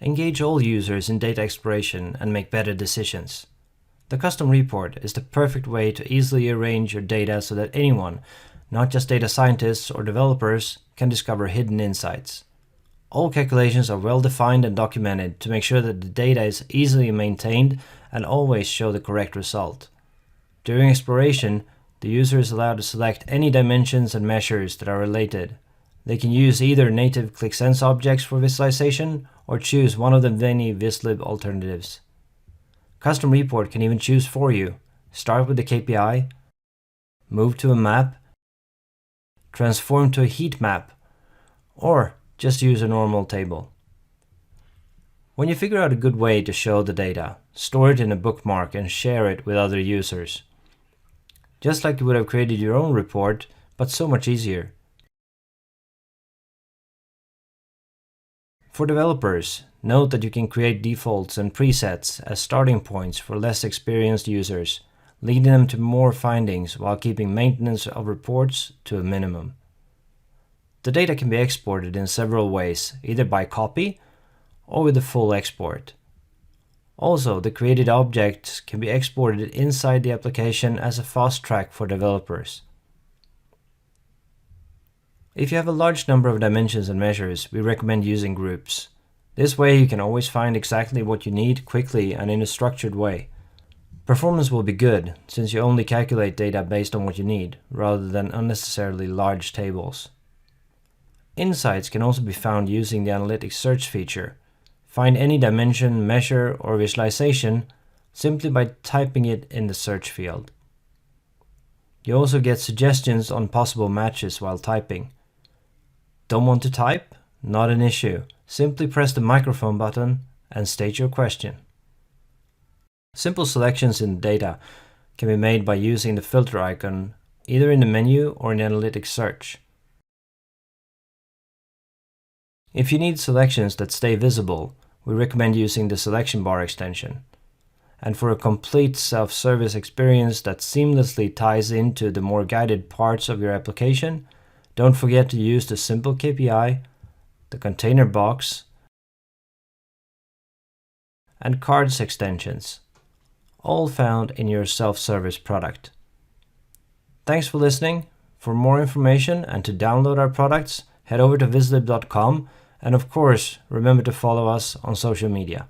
Engage all users in data exploration and make better decisions. The custom report is the perfect way to easily arrange your data so that anyone, not just data scientists or developers, can discover hidden insights. All calculations are well defined and documented to make sure that the data is easily maintained and always show the correct result. During exploration, the user is allowed to select any dimensions and measures that are related. They can use either native Qlik Sense objects for visualization or choose one of the many Vizlib alternatives. Custom Report can even choose for you. Start with the KPI, move to a map, transform to a heat map, or just use a normal table. When you figure out a good way to show the data, store it in a bookmark and share it with other users. Just like you would have created your own report, but so much easier. For developers, note that you can create defaults and presets as starting points for less experienced users, leading them to more findings while keeping maintenance of reports to a minimum. The data can be exported in several ways, either by copy or with a full export. Also, the created objects can be exported inside the application as a fast track for developers. If you have a large number of dimensions and measures, we recommend using groups. This way you can always find exactly what you need quickly and in a structured way. Performance will be good, since you only calculate data based on what you need, rather than unnecessarily large tables. Insights can also be found using the Analytics Search feature. Find any dimension, measure, or visualization simply by typing it in the search field. You also get suggestions on possible matches while typing. Don't want to type? Not an issue. Simply press the microphone button and state your question. Simple selections in the data can be made by using the filter icon either in the menu or in Analytics Search. If you need selections that stay visible, we recommend using the selection bar extension. And for a complete self-service experience that seamlessly ties into the more guided parts of your application, don't forget to use the simple KPI, the container box, and cards extensions, all found in your self-service product. Thanks for listening. For more information and to download our products, head over to vizlib.com, and of course, remember to follow us on social media.